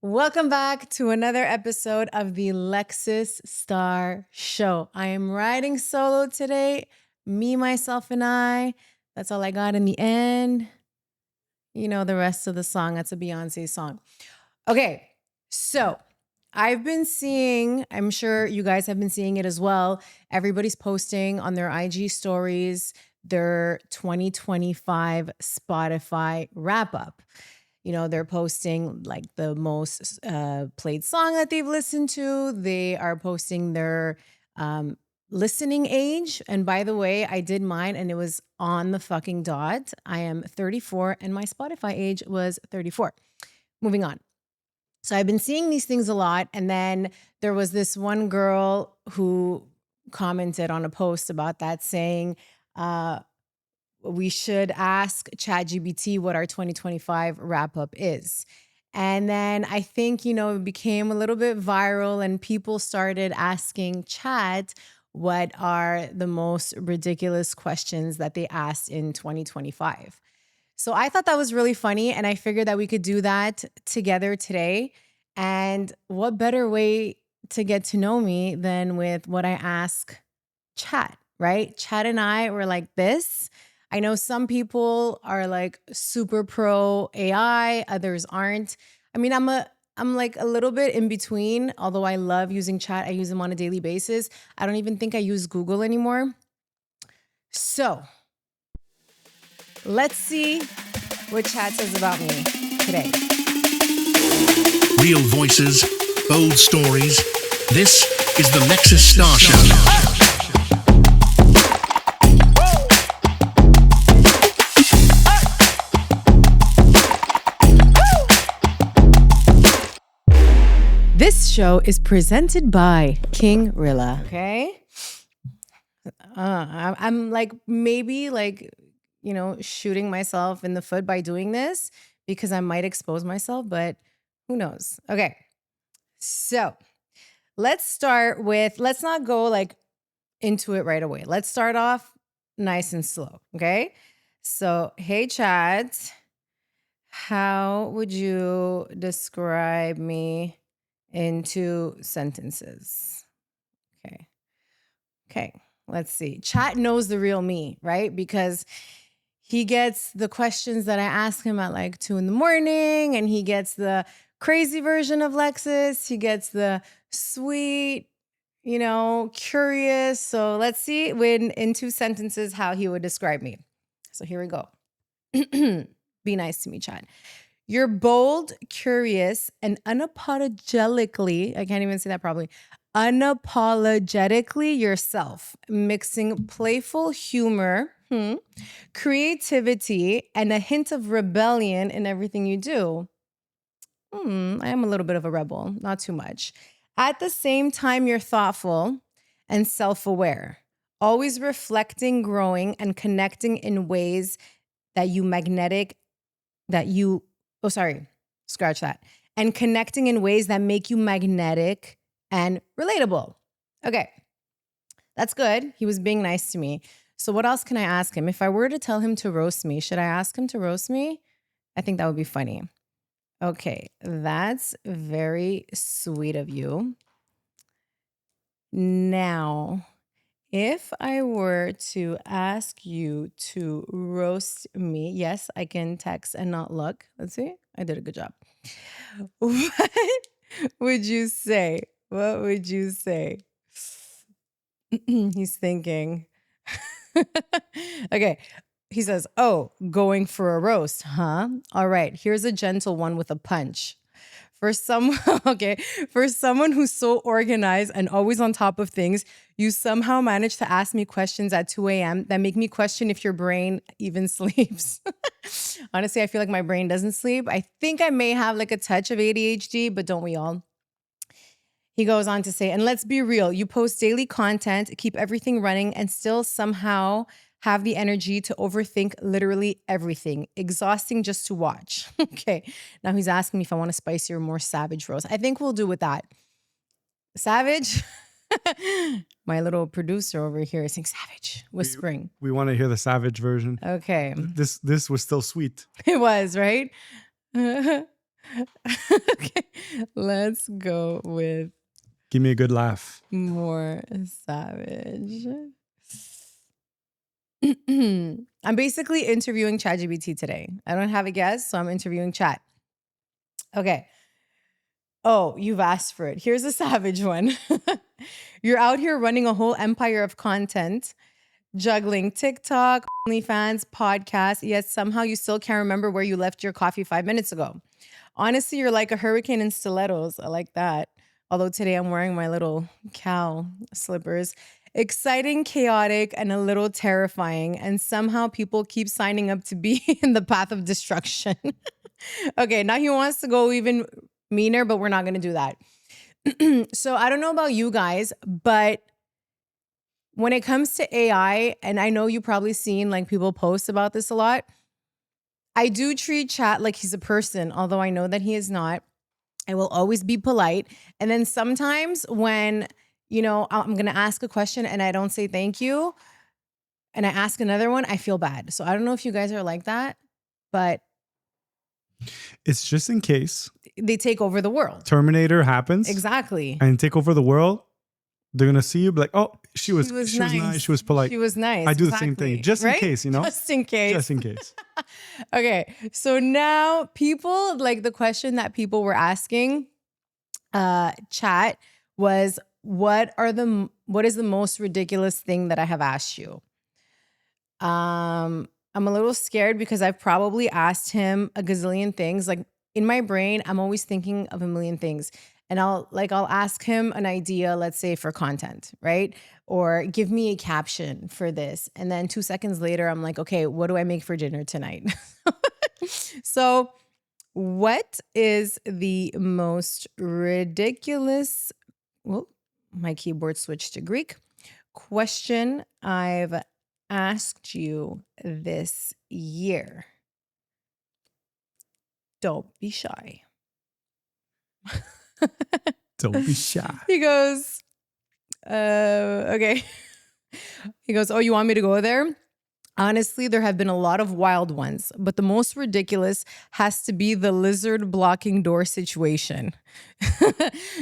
Welcome back to another episode of the Lexis Star Show. I am riding solo today. Me, myself, and I. That's all I got in the end. You know the rest of the song. That's a Beyonce song. Okay, so I've been seeing, I'm sure you guys have been seeing it as well. Everybody's posting on their IG stories their 2025 Spotify wrap up. You know, they're posting like the most played song that they've listened to. They are posting their listening age. And by the way, I did mine and it was on the fucking dot. I am 34 and my Spotify age was 34. Moving on. So I've been seeing these things a lot. And then there was this one girl who commented on a post about that saying, we should ask ChatGPT what our 2025 wrap up is. And then I think, it became a little bit viral and people started asking Chat what are the most ridiculous questions that they asked in 2025. So I thought that was really funny. And I figured that we could do that together today. And what better way to get to know me than with what I ask Chat, right? Chat and I were like this. I know some people are like super pro AI, others aren't. I mean, I'm like a little bit in between, although I love using Chat. I use them on a daily basis. I don't even think I use Google anymore. So let's see what Chat says about me today. Real voices, bold stories. This is the Lexis Star Show. This show is presented by King Rilla. Okay. I'm like maybe like, shooting myself in the foot by doing this because I might expose myself, but who knows? Okay. So let's not go like into it right away. Let's start off nice and slow. Okay. So, hey, Chat, how would you describe me in 2 sentences? Okay. Let's see. Chat knows the real me, right? Because he gets the questions that I ask him at like 2 a.m, and he gets the crazy version of Lexis. He gets the sweet, curious. So let's see in 2 sentences how he would describe me. So here we go. Be nice to me, Chat. You're bold, curious, and unapologetically, I can't even say that probably, unapologetically yourself, mixing playful humor, creativity, and a hint of rebellion in everything you do. I am a little bit of a rebel, not too much. At the same time, you're thoughtful and self-aware, always reflecting, growing, and connecting in ways and connecting in ways that make you magnetic and relatable. Okay, that's good. He was being nice to me. So what else can I ask him? If I were to tell him to roast me, should I ask him to roast me? I think that would be funny. Okay, that's very sweet of you. Now, if I were to ask you to roast me, yes, I can text and not look. Let's see. I did a good job. What would you say? What would you say? He's thinking. Okay. He says, oh, going for a roast, huh? All right. Here's a gentle one with a punch. For someone who's so organized and always on top of things, you somehow manage to ask me questions at 2 a.m. that make me question if your brain even sleeps. Honestly, I feel like my brain doesn't sleep. I think I may have like a touch of ADHD, but don't we all? He goes on to say, and let's be real, you post daily content, keep everything running, and still somehow have the energy to overthink literally everything. Exhausting just to watch. Okay. Now he's asking me if I want a spicier, more savage roast. I think we'll do with that. Savage? My little producer over here is saying savage, whispering. We want to hear the savage version. Okay. This was still sweet. It was, right? Okay, let's go with Give me a good laugh. more savage. I'm basically interviewing ChatGPT today. I don't have a guest, so I'm interviewing Chat. Okay. Oh, you've asked for it. Here's a savage one. You're out here running a whole empire of content, juggling TikTok, OnlyFans, podcasts, yet somehow you still can't remember where you left your coffee 5 minutes ago. Honestly, you're like a hurricane in stilettos. I like that. Although today I'm wearing my little cow slippers. Exciting, chaotic, and a little terrifying. And somehow people keep signing up to be in the path of destruction. Okay, now he wants to go even meaner, but we're not going to do that. So I don't know about you guys, but when it comes to AI, and I know you probably seen like people post about this a lot, I do treat Chat like he's a person, although I know that he is not. I will always be polite. And then sometimes when, I'm going to ask a question and I don't say thank you, and I ask another one, I feel bad. So I don't know if you guys are like that, but It's just in case they take over the world. Terminator happens. Exactly. And take over the world. They're going to see you be like, oh, she was nice. She was polite. She was nice. I do the same thing. Just in case, Just in case. Just in case. Okay. So now people, like the question that people were asking, Chat, was what is the most ridiculous thing that I have asked you? I'm a little scared because I've probably asked him a gazillion things. Like in my brain, I'm always thinking of a million things. And I'll ask him an idea, let's say for content, right? Or give me a caption for this. And then 2 seconds later, I'm like, okay, what do I make for dinner tonight? So what is the most ridiculous, well, my keyboard switched to Greek, question I've asked you this year? Don't be shy. Don't be shy. He goes, okay. He goes, oh, you want me to go there? Honestly, there have been a lot of wild ones, but the most ridiculous has to be the lizard blocking door situation.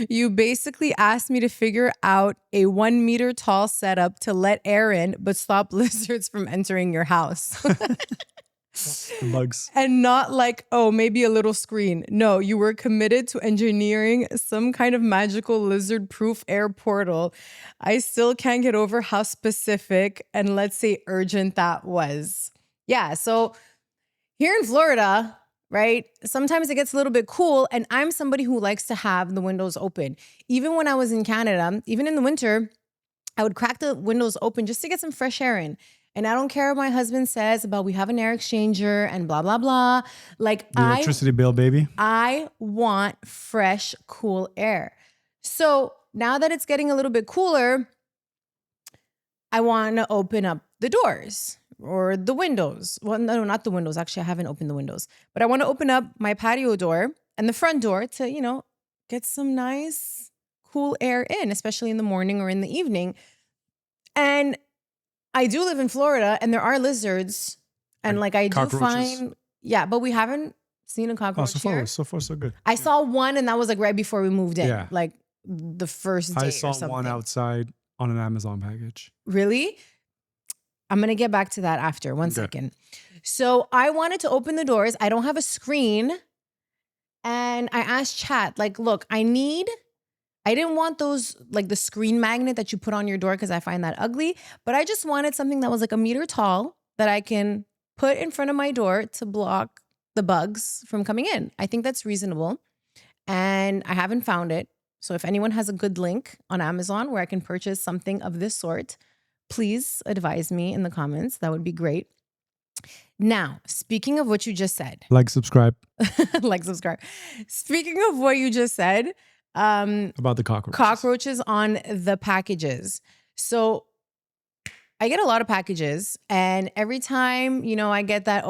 You basically asked me to figure out a 1 meter tall setup to let air in, but stop lizards from entering your house. Bugs. And not like, oh, maybe a little screen. No, you were committed to engineering some kind of magical lizard-proof air portal. I still can't get over how specific and let's say urgent that was. Yeah, so here in Florida, right, sometimes it gets a little bit cool, and I'm somebody who likes to have the windows open. Even when I was in Canada, even in the winter, I would crack the windows open just to get some fresh air in. And I don't care what my husband says about we have an air exchanger and blah, blah, blah. Like The electricity bill, baby. I want fresh, cool air. So now that it's getting a little bit cooler, I want to open up the doors or the windows. Well, no, not the windows. Actually, I haven't opened the windows. But I want to open up my patio door and the front door to, get some nice, cool air in, especially in the morning or in the evening. And I do live in Florida and there are lizards and like I do find, yeah, but we haven't seen a cockroach here. So far, so good. I saw one and that was like right before we moved in, like the first day I saw or something. one outside on an Amazon package. Really? I'm going to get back to that after. One second. So I wanted to open the doors. I don't have a screen. And I asked Chat, like, look, I didn't want those, like the screen magnet that you put on your door because I find that ugly. But I just wanted something that was like 1 meter tall that I can put in front of my door to block the bugs from coming in. I think that's reasonable. And I haven't found it. So if anyone has a good link on Amazon where I can purchase something of this sort, please advise me in the comments. That would be great. Now, speaking of what you just said. Like, subscribe. Like, subscribe. Speaking of what you just said. About the cockroaches. Cockroaches on the packages. So I get a lot of packages, and every time, I get that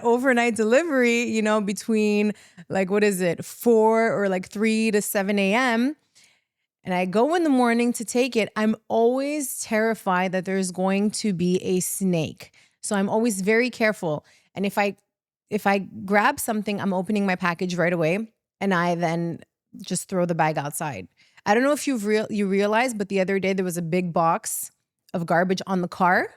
overnight delivery, between like, 4 or like 3 to 7 a.m. And I go in the morning to take it. I'm always terrified that there's going to be a snake. So I'm always very careful. And if I if I grab something, I'm opening my package right away, and I then just throw the bag outside. I don't know if you realized, but the other day there was a big box of garbage on the car.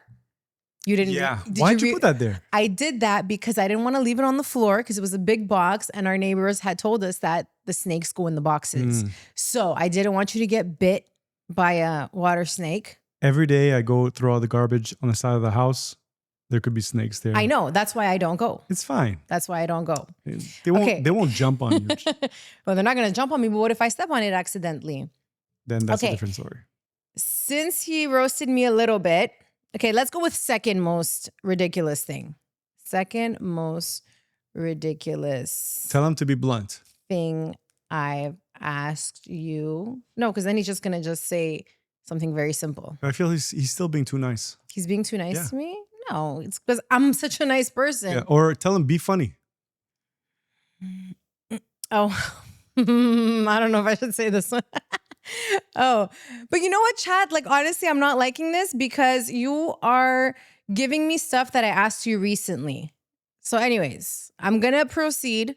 You didn't. Yeah. Why'd you put that there? I did that because I didn't want to leave it on the floor because it was a big box, and our neighbors had told us that the snakes go in the boxes. So I didn't want you to get bit by a water snake. Every day I go throw all the garbage on the side of the house. There could be snakes there. I know. That's why I don't go. It's fine. That's why I don't go. They won't jump on you. Well, they're not going to jump on me, but what if I step on it accidentally? Then that's a different story. Since he roasted me a little bit, okay, let's go with second most ridiculous thing. Second most ridiculous. Tell him to be blunt. Thing I've asked you. No, because then he's just going to just say something very simple. I feel he's still being too nice. He's being too nice to me? No, it's because I'm such a nice person. Yeah, or tell him be funny. Oh, I don't know if I should say this one. Oh, but you know what, Chad? Like, honestly, I'm not liking this because you are giving me stuff that I asked you recently. So anyways, I'm going to proceed.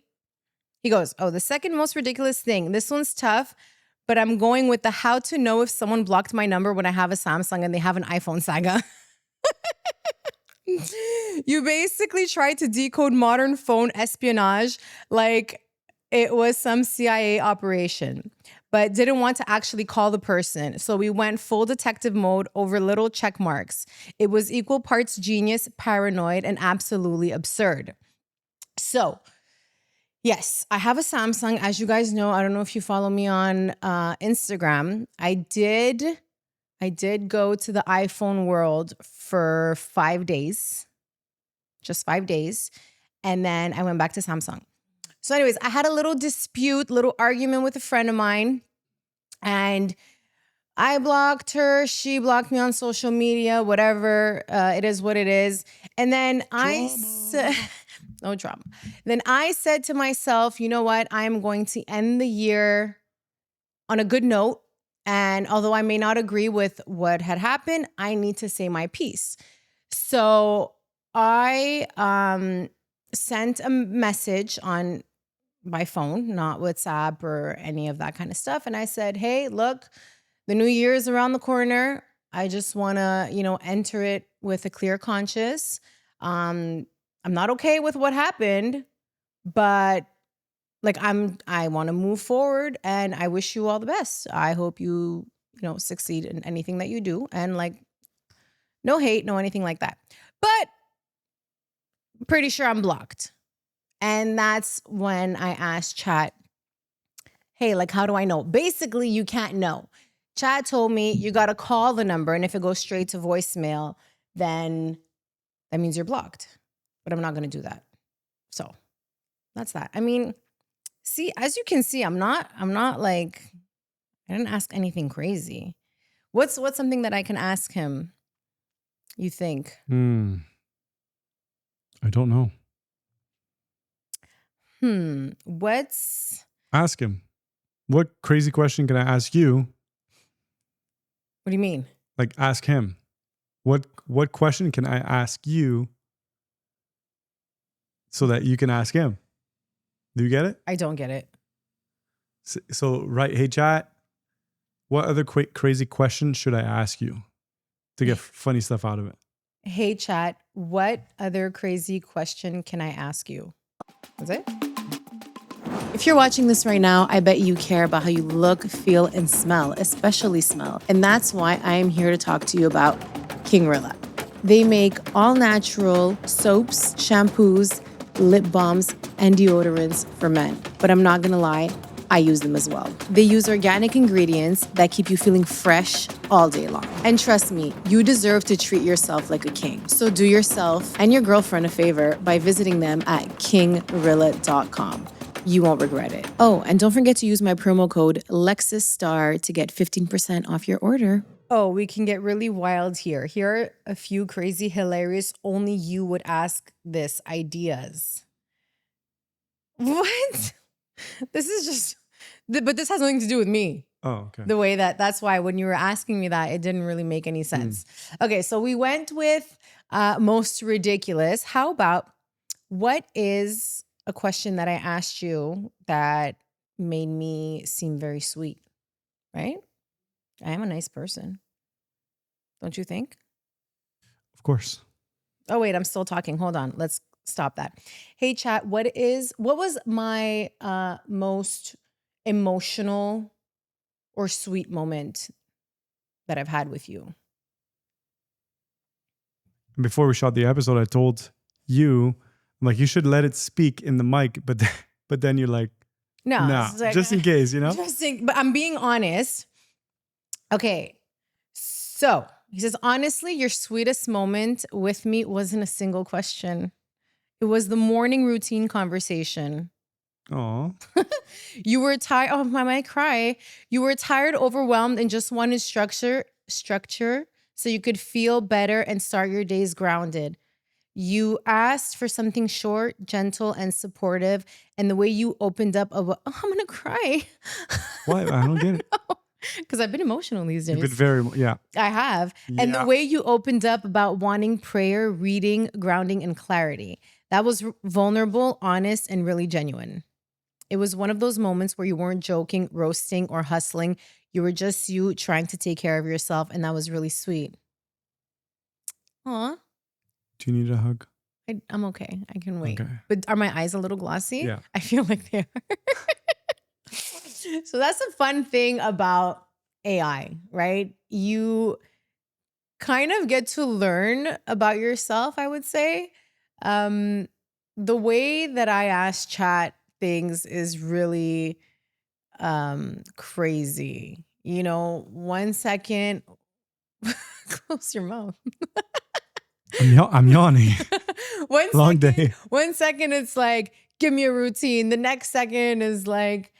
He goes, oh, the second most ridiculous thing. This one's tough, but I'm going with the how to know if someone blocked my number when I have a Samsung and they have an iPhone saga. You basically tried to decode modern phone espionage like it was some CIA operation, but didn't want to actually call the person. So we went full detective mode over little check marks. It was equal parts genius, paranoid, and absolutely absurd. So yes, I have a Samsung. As you guys know, I don't know if you follow me on Instagram. I did go to the iPhone world for 5 days, just 5 days. And then I went back to Samsung. So anyways, I had a little dispute, little argument with a friend of mine. And I blocked her. She blocked me on social media, whatever. It is what it is. And then I said, no drama. Then I said to myself, you know what? I'm going to end the year on a good note. And although I may not agree with what had happened, I need to say my piece. So I sent a message on my phone, not WhatsApp or any of that kind of stuff. And I said, hey, look, the new year is around the corner. I just want to, enter it with a clear conscience. I'm not okay with what happened, but I want to move forward and I wish you all the best. I hope you, succeed in anything that you do. And no hate, no anything like that. But pretty sure I'm blocked. And that's when I asked Chat, hey, how do I know? Basically, you can't know. Chat told me you got to call the number. And if it goes straight to voicemail, then that means you're blocked. But I'm not going to do that. So that's that. I mean, see, as you can see, I'm not I didn't ask anything crazy. What's something that I can ask him, you think? I don't know. Ask him. What crazy question can I ask you? What do you mean? Ask him. What question can I ask you so that you can ask him? Do you get it? I don't get it. So right, hey chat, what other crazy question should I ask you to get funny stuff out of it? Hey chat, what other crazy question can I ask you? That's it? If you're watching this right now, I bet you care about how you look, feel, and smell, especially smell. And that's why I am here to talk to you about King Rilla. They make all natural soaps, shampoos, lip balms, and deodorants for men. But I'm not gonna lie, I use them as well. They use organic ingredients that keep you feeling fresh all day long. And trust me, you deserve to treat yourself like a king. So do yourself and your girlfriend a favor by visiting them at kingrilla.com. You won't regret it. Oh, and don't forget to use my promo code Lexis Star to get 15% off your order. Oh, we can get really wild here. Here are a few crazy, hilarious, only you would ask this ideas. What? This is just, but this has nothing to do with me. Oh, okay. The way that's why when you were asking me that, it didn't really make any sense. Okay, so we went with most ridiculous. How about What is a question that I asked you that made me seem very sweet, right? I am a nice person. Don't you think? Of course. Oh, wait, I'm still talking. Hold on. Let's stop that. Hey, chat, what was my most emotional or sweet moment that I've had with you? And before we shot the episode, I told you, I'm like, you should let it speak in the mic, but then you're like, No, nah, it's like, just in case, you know? but I'm being honest. Okay. So he says, honestly, your sweetest moment with me wasn't a single question. It was the morning routine conversation. Oh, You were tired. Oh, I might cry. You were tired, overwhelmed, and just wanted structure so you could feel better and start your days grounded. You asked for something short, gentle, and supportive. And the way you opened up about, oh, I'm going to cry. why? I don't get it. Because I've been emotional these You've been days. yeah. I have. And the Yeah. way you opened up about wanting prayer, reading, grounding, and clarity. That was vulnerable, honest, and really genuine. It was one of those moments where you weren't joking, roasting, or hustling. You were just you trying to take care of yourself. And that was really sweet. Aw, Do you need a hug? I'm okay. I can wait. Okay. But are my eyes a little glossy? Yeah. I feel like they are. So that's the fun thing about AI, right? You kind of get to learn about yourself, I would say. The way that I ask chat things is really crazy. You know, 1 second, close your mouth. I'm yawning. Long day. 1 second, it's like, give me a routine. The next second is like,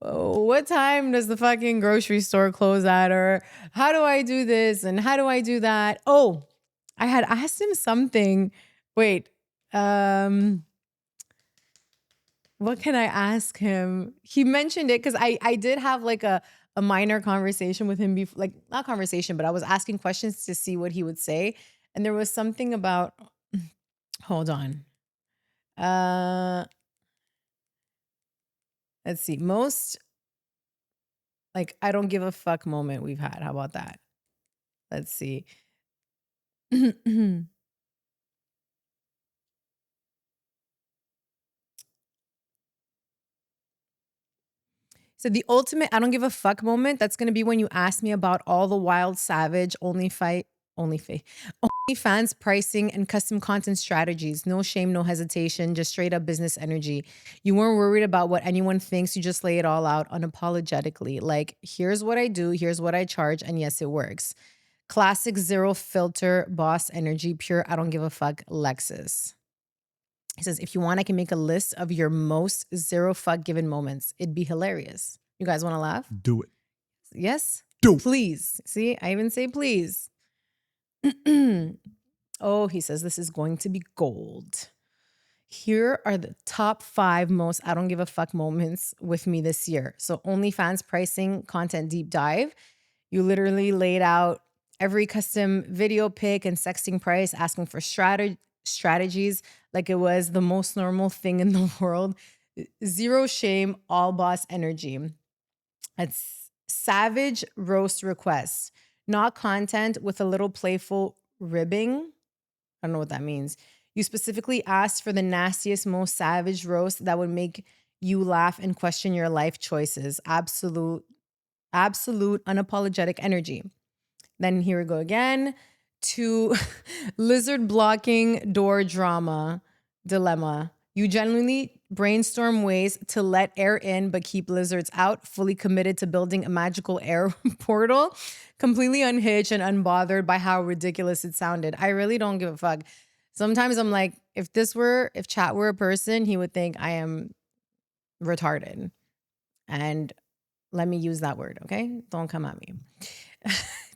oh, what time does the fucking grocery store close at? Or how do I do this? And how do I do that? Oh, I had asked him something. Wait, what can I ask him? He mentioned it because I did have like a minor conversation with him before, like not conversation, but I was asking questions to see what he would say. And there was something about, hold on. Let's see. Most like I don't give a fuck moment we've had. How about that? Let's see. So the ultimate I don't give a fuck moment, that's gonna be when you ask me about all the wild savage OnlyFans pricing and custom content strategies. No shame, no hesitation, just straight up business energy. You weren't worried about what anyone thinks, you just lay it all out unapologetically. Like, here's what I do, here's what I charge, and yes, it works. Classic zero filter boss energy, pure I don't give a fuck Lexis. He says, if you want, I can make a list of your most zero fuck given moments. It'd be hilarious. You guys want to laugh? Do it. Yes? Do it. Please. See, I even say please. Oh, he says, this is going to be gold. Here are the top 5 most I don't give a fuck moments with me this year. So OnlyFans pricing, content deep dive. You literally laid out every custom video pic and sexting price, asking for strategies like it was the most normal thing in the world. Zero shame, all boss energy. It's savage roast requests, not content with a little playful ribbing. I don't know what that means. You specifically asked for the nastiest, most savage roast that would make you laugh and question your life choices. Absolute, unapologetic energy. Then here we go again to lizard blocking door drama dilemma. You genuinely brainstorm ways to let air in but keep lizards out, fully committed to building a magical air portal, completely unhinged and unbothered by how ridiculous it sounded. I really don't give a fuck. Sometimes I'm like, if chat were a person, he would think I am retarded. And let me use that word, okay? Don't come at me.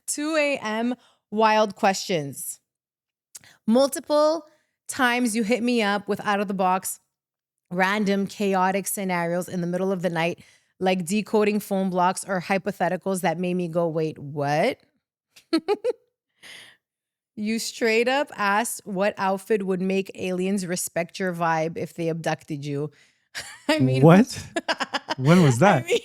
2 a.m. wild questions. Multiple times you hit me up with out of the box, random chaotic scenarios in the middle of the night, like decoding phone blocks or hypotheticals that made me go, wait, what? You straight up asked what outfit would make aliens respect your vibe if they abducted you. I mean, What? When was that? I mean,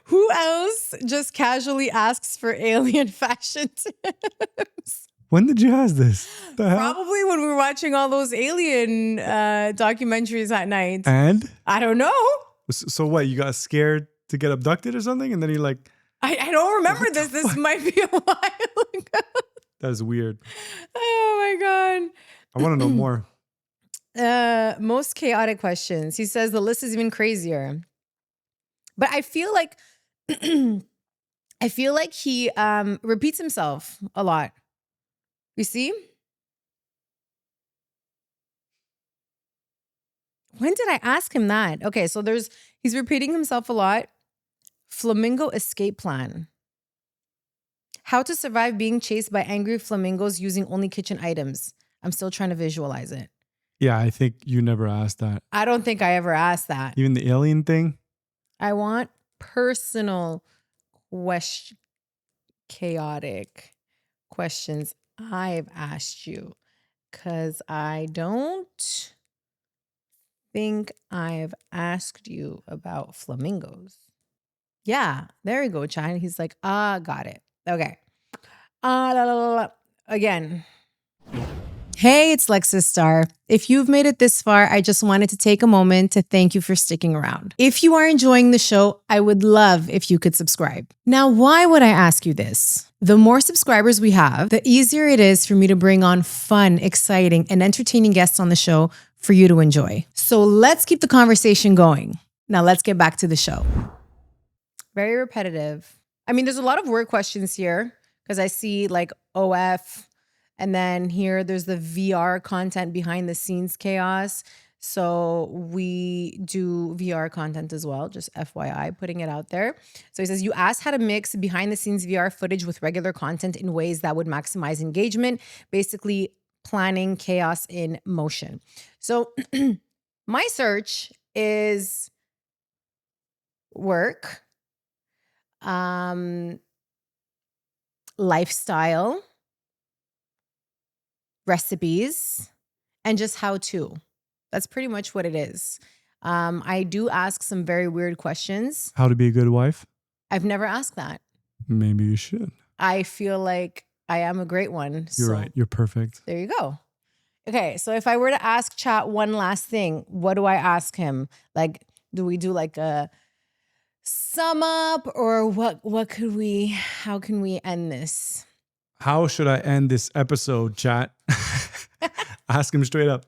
who else just casually asks for alien fashion tips? When did you ask this? The hell? Probably when we were watching all those alien documentaries at night. And? I don't know. So what? You got scared to get abducted or something? And then you're like, I don't remember this. This might be a while ago. that is weird. Oh my God. I want to know more. Most chaotic questions. He says the list is even crazier. But I feel like he repeats himself a lot. You see? When did I ask him that? Okay, so he's repeating himself a lot. Flamingo escape plan. How to survive being chased by angry flamingos using only kitchen items. I'm still trying to visualize it. Yeah, I think you never asked that. I don't think I ever asked that. Even the alien thing? I want personal chaotic questions I've asked you, because I don't think I've asked you about flamingos. Yeah, there we go, China. He's like, got it. Okay. Again. Hey, it's Lexis Star. If you've made it this far, I just wanted to take a moment to thank you for sticking around. If you are enjoying the show, I would love if you could subscribe. Now, why would I ask you this? The more subscribers we have, the easier it is for me to bring on fun, exciting, and entertaining guests on the show for you to enjoy. So let's keep the conversation going. Now let's get back to the show. Very repetitive. I mean, there's a lot of word questions here because I see like OF. And then here, there's the VR content behind the scenes chaos. So we do VR content as well, just FYI, putting it out there. So he says, you asked how to mix behind the scenes VR footage with regular content in ways that would maximize engagement, basically planning chaos in motion. So my search is work, lifestyle, recipes, and just how to. That's pretty much what it is. I do ask some very weird questions. How to be a good wife? I've never asked that. Maybe you should. I feel like I am a great one. You're right. You're perfect. There you go. Okay, so if I were to ask chat one last thing, what do I ask him? Like, do we do like a sum up, or how can we end this? How should I end this episode, chat? Ask him straight up.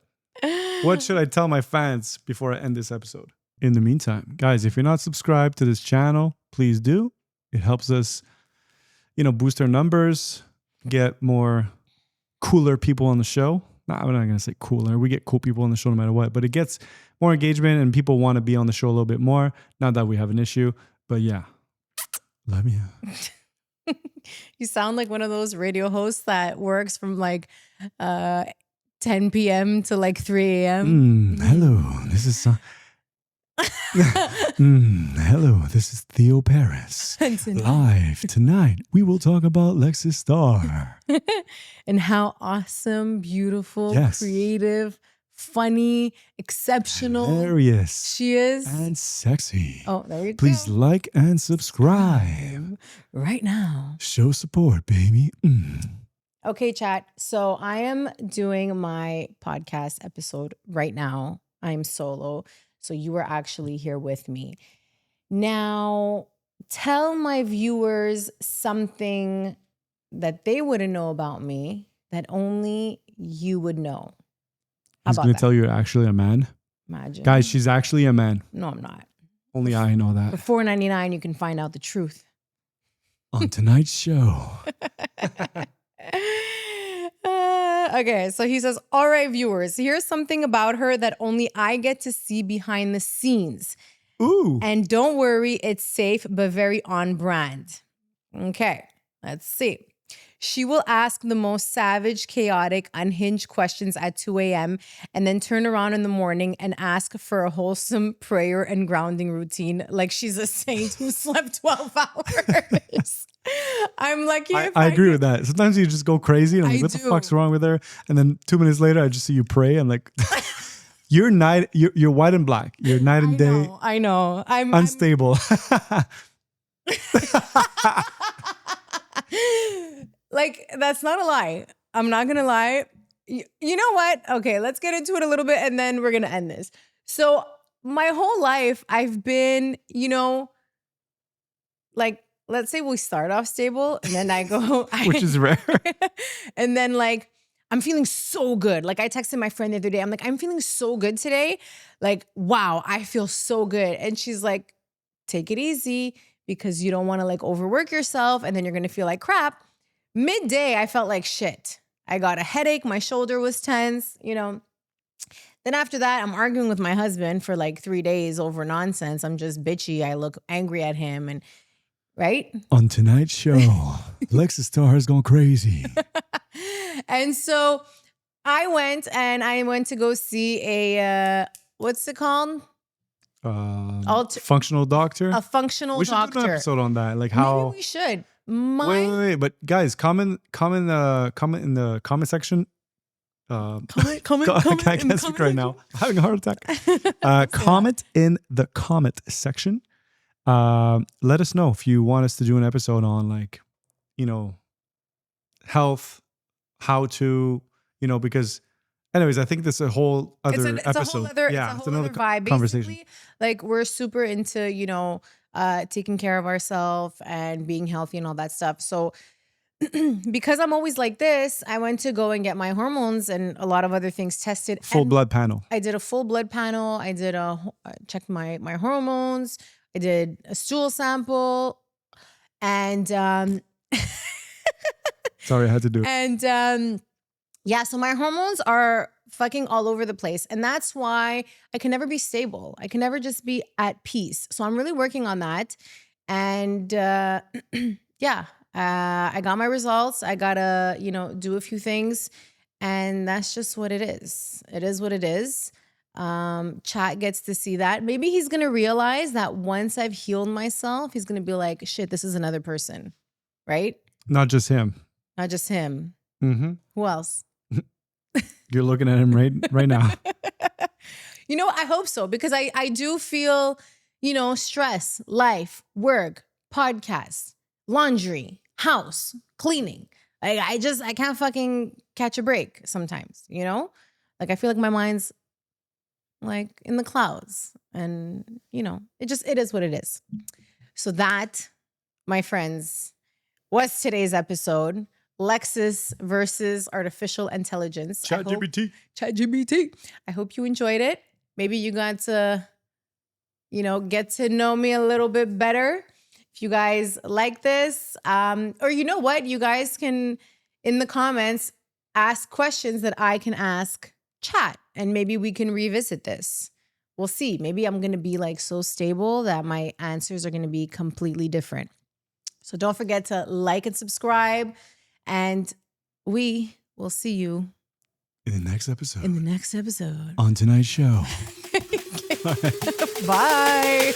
What should I tell my fans before I end this episode? In the meantime, guys, if you're not subscribed to this channel, please do. It helps us, boost our numbers, get more cooler people on the show. No, I'm not going to say cooler. We get cool people on the show no matter what, but it gets more engagement and people want to be on the show a little bit more. Not that we have an issue, but yeah. Love you. You sound like one of those radio hosts that works from like 10 p.m. to like 3 a.m. Hello, this is hello, this is Theo Paris. Live tonight, we will talk about Lexis Star. And how awesome, beautiful, creative, funny, exceptional, hilarious she is. And sexy. Oh, there you go. Please like and subscribe. Right now. Show support, baby. Okay, chat. So I am doing my podcast episode right now. I'm solo. So you are actually here with me. Now, tell my viewers something that they wouldn't know about me that only you would know. He's going to tell you you're actually a man. Imagine. Guys, she's actually a man. No, I'm not. Only I know that. For $4.99, you can find out the truth. On tonight's show. Okay, so he says, all right, viewers, here's something about her that only I get to see behind the scenes. Ooh. And don't worry, it's safe, but very on brand. Okay, let's see. She will ask the most savage, chaotic, unhinged questions at 2 a.m. and then turn around in the morning and ask for a wholesome prayer and grounding routine like she's a saint who slept 12 hours. I'm lucky. I agree with that. Sometimes you just go crazy and I'm like, what the fuck's wrong with her? And then 2 minutes later, I just see you pray. I'm like, you're white and black. You're night and day. I know. I'm unstable. Like, that's not a lie. I'm not going to lie. You know what? Okay, let's get into it a little bit and then we're going to end this. So my whole life, I've been, like, let's say we start off stable and then I go. Which is rare. And then like, I'm feeling so good. Like I texted my friend the other day. I'm like, I'm feeling so good today. Like, wow, I feel so good. And she's like, take it easy because you don't want to like overwork yourself and then you're going to feel like crap. Midday, I felt like shit. I got a headache. My shoulder was tense, Then after that, I'm arguing with my husband for like 3 days over nonsense. I'm just bitchy. I look angry at him and right? On tonight's show, Lexis Star is going crazy. And so I went to go see a, what's it called? Functional doctor? A functional doctor. We should do an episode on that. Like how... Maybe we should. Wait. But guys, comment in the comment section. Comment I can't speak right now. I'm having a heart attack. Comment in the comment section. Let us know if you want us to do an episode on like, health, how to, because anyways, I think this is a whole other episode. It's a whole other vibe. Conversation. Basically, like we're super into, taking care of ourselves and being healthy and all that stuff. So because I'm always like this, I went to go and get my hormones and a lot of other things tested. Full blood panel. I did a full blood panel. I did checked my hormones. I did a stool sample and sorry, I had to do it. And yeah, so my hormones are fucking all over the place. And that's why I can never be stable. I can never just be at peace. So I'm really working on that. And yeah, I got my results. I gotta, do a few things. And that's just what it is. It is what it is. Chat gets to see that. Maybe he's going to realize that once I've healed myself, he's going to be like, shit, this is another person. Right? Not just him. Not just him. Mm-hmm. Who else? You're looking at him right now. I hope so because I do feel, stress, life, work, podcasts, laundry, house, cleaning. I can't fucking catch a break sometimes, Like I feel like my mind's like in the clouds and, it is what it is. So that, my friends, was today's episode. Lexis versus artificial intelligence. ChatGPT. I hope you enjoyed it. Maybe you got to, get to know me a little bit better. If you guys like this, or you know what, you guys can, in the comments, ask questions that I can ask Chat, and maybe we can revisit this. We'll see. Maybe I'm going to be like so stable that my answers are going to be completely different. So don't forget to like and subscribe. And we will see you in the next episode. In the next episode. On tonight's show. Bye.